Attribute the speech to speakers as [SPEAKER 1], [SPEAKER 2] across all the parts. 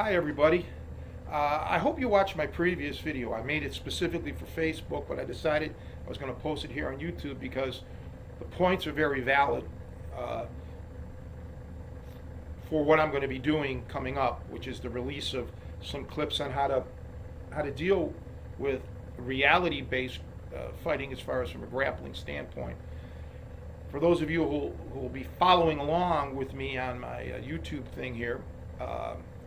[SPEAKER 1] Hi everybody. I hope you watched my previous video. I made it specifically for Facebook, but I decided I was going to post it here on YouTube because the points are very valid uh, for what I'm going to be doing coming up, which is the release of some clips on how to deal with reality-based fighting as far as from a grappling standpoint. For those of you who will be following along with me on my YouTube thing here,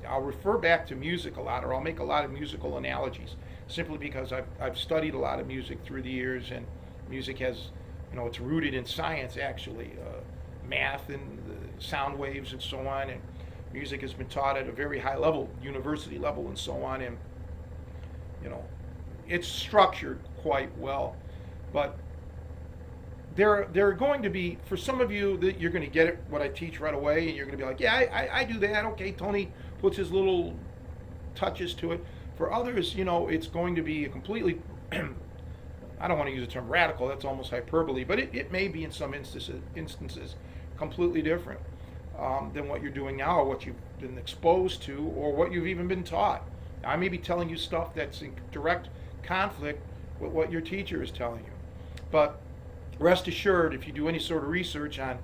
[SPEAKER 1] I'll refer back to music a lot, or I'll make a lot of musical analogies, simply because I've studied a lot of music through the years, and music has, it's rooted in science actually, math and the sound waves and so on, and music has been taught at a very high level, university level and so on, and it's structured quite well, but there are going to be, for some of you, that you're going to get it, what I teach right away, and you're going to be like, yeah, I do that. Okay, Tony puts his little touches to it. For others, it's going to be a completely, I don't want to use the term radical, that's almost hyperbole, but it may be in some instances completely different than what you're doing now, or what you've been exposed to, or what you've even been taught. I may be telling you stuff that's in direct conflict with what your teacher is telling you. But rest assured, if you do any sort of research on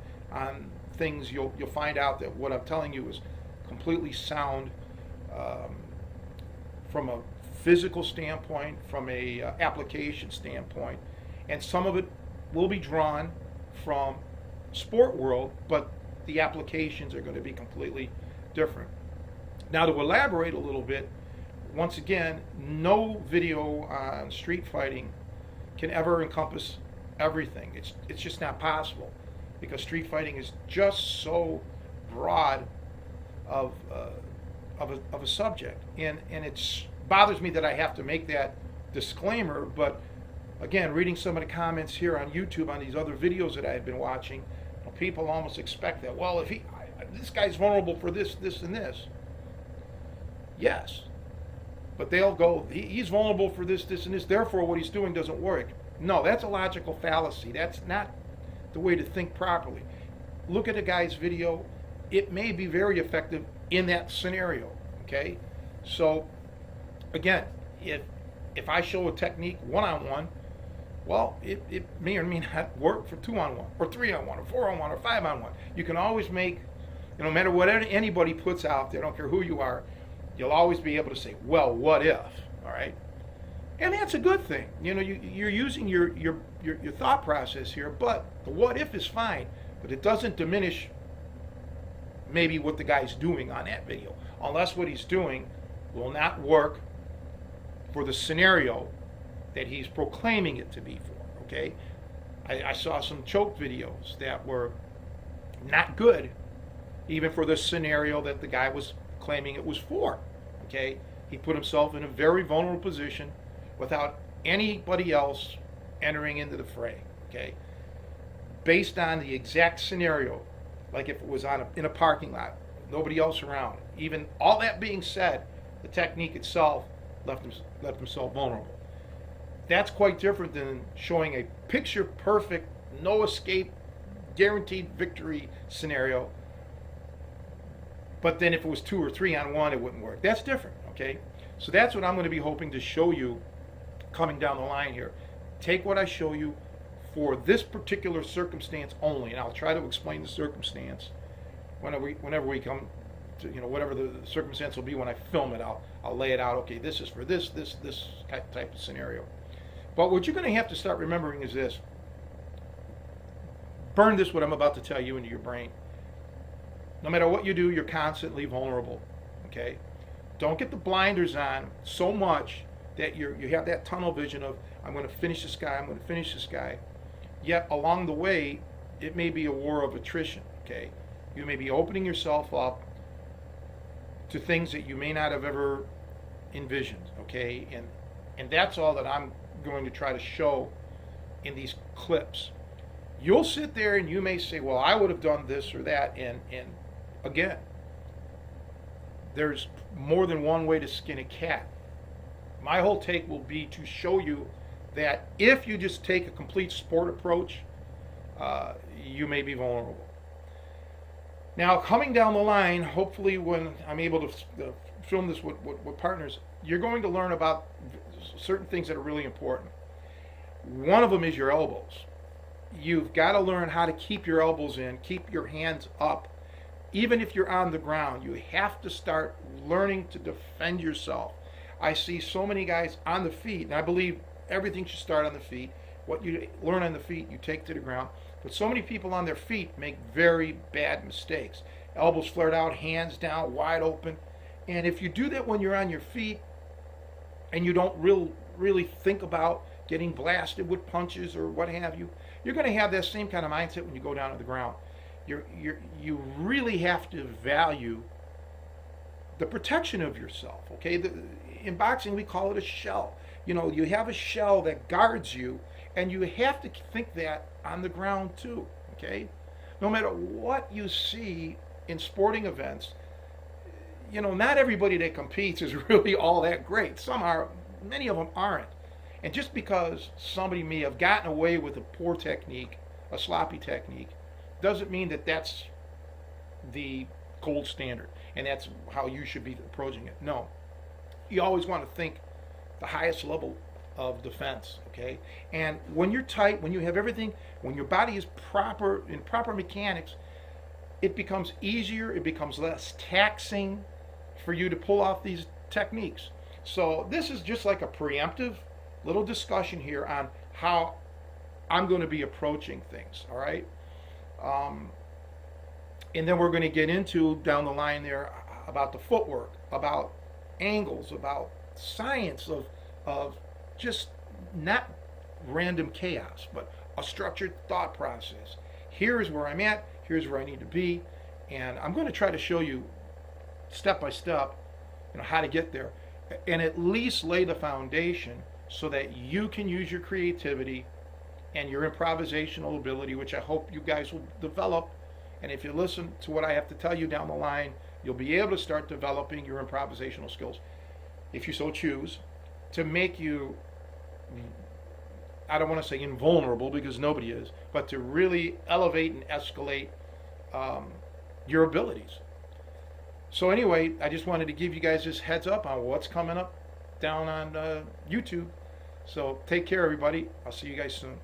[SPEAKER 1] things, you'll find out that what I'm telling you is completely sound from a physical standpoint, from a application standpoint, and some of it will be drawn from sport world, but the applications are going to be completely different. Now, to elaborate a little bit, once again, no video on street fighting can ever encompass everything. It's just not possible, because street fighting is just so broad of a subject, and it bothers me that I have to make that disclaimer. But again, reading some of the comments here on YouTube on these other videos that I've been watching, people almost expect that, well, if this guy's vulnerable for this, and this. Yes, but they'll go, he's vulnerable for this, and this, therefore what he's doing doesn't work. No, that's a logical fallacy. That's not the way to think properly. Look at a guy's video. It may be very effective in that scenario, okay? So, again, if I show a technique one-on-one, well, it may or may not work for two-on-one, or three-on-one, or four-on-one, or five-on-one. You can always make, no matter what anybody puts out there, I don't care who you are, you'll always be able to say, well, what if, all right? And that's a good thing. You're using your thought process here, but the what if is fine, but it doesn't diminish maybe what the guy's doing on that video, unless what he's doing will not work for the scenario that he's proclaiming it to be for, okay? I saw some choke videos that were not good, even for the scenario that the guy was claiming it was for, okay? He put himself in a very vulnerable position without anybody else entering into the fray, okay? Based on the exact scenario, like if it was in a parking lot, nobody else around. Even all that being said, the technique itself left himself vulnerable. That's quite different than showing a picture-perfect, no-escape, guaranteed victory scenario, but then if it was 2 or 3-on-1, it wouldn't work. That's different, okay? So that's what I'm going to be hoping to show you coming down the line here. Take what I show you for this particular circumstance only, and I'll try to explain the circumstance whenever we come to, whatever the circumstance will be when I film it. I'll lay it out. Okay, this is for this type of scenario. But what you're going to have to start remembering is this. Burn this, what I'm about to tell you, into your brain. No matter what you do, you're constantly vulnerable, okay? Don't get the blinders on so much that you have that tunnel vision of, I'm going to finish this guy, Yet along the way, it may be a war of attrition, okay? You may be opening yourself up to things that you may not have ever envisioned, okay? And that's all that I'm going to try to show in these clips. You'll sit there and you may say, well, I would have done this or that, and again, there's more than one way to skin a cat. My whole take will be to show you that if you just take a complete sport approach, you may be vulnerable. Now, coming down the line, hopefully when I'm able to film this with partners, you're going to learn about certain things that are really important. One of them is your elbows. You've got to learn how to keep your elbows in, keep your hands up. Even if you're on the ground, you have to start learning to defend yourself. I see so many guys on the feet, and I believe everything should start on the feet. What you learn on the feet, you take to the ground. But so many people on their feet make very bad mistakes. Elbows flared out, hands down, wide open. And if you do that when you're on your feet and you don't really think about getting blasted with punches or what have you, you're going to have that same kind of mindset when you go down to the ground. You really have to value the protection of yourself, okay? In boxing, we call it a shell. You know, you have a shell that guards you, and you have to think that on the ground too, okay? No matter what you see in sporting events, you know, not everybody that competes is really all that great. Some are, many of them aren't. And just because somebody may have gotten away with a poor technique, a sloppy technique, doesn't mean that that's the gold standard and that's how you should be approaching it. No. You always want to think the highest level of defense, okay? And when you're tight, when you have everything, when your body is proper, in proper mechanics, it becomes easier, it becomes less taxing for you to pull off these techniques. So this is just like a preemptive little discussion here on how I'm going to be approaching things, all right? And then we're going to get into down the line there about the footwork, about angles, about science of just not random chaos, but a structured thought process. Here's where I'm at, here's where I need to be, and I'm going to try to show you step by step, you know, how to get there, and at least lay the foundation so that you can use your creativity and your improvisational ability, which I hope you guys will develop. And if you listen to what I have to tell you down the line, you'll be able to start developing your improvisational skills, if you so choose, to make you, I don't want to say invulnerable because nobody is, but to really elevate and escalate your abilities. So anyway, I just wanted to give you guys this heads up on what's coming up down on YouTube. So take care, everybody. I'll see you guys soon.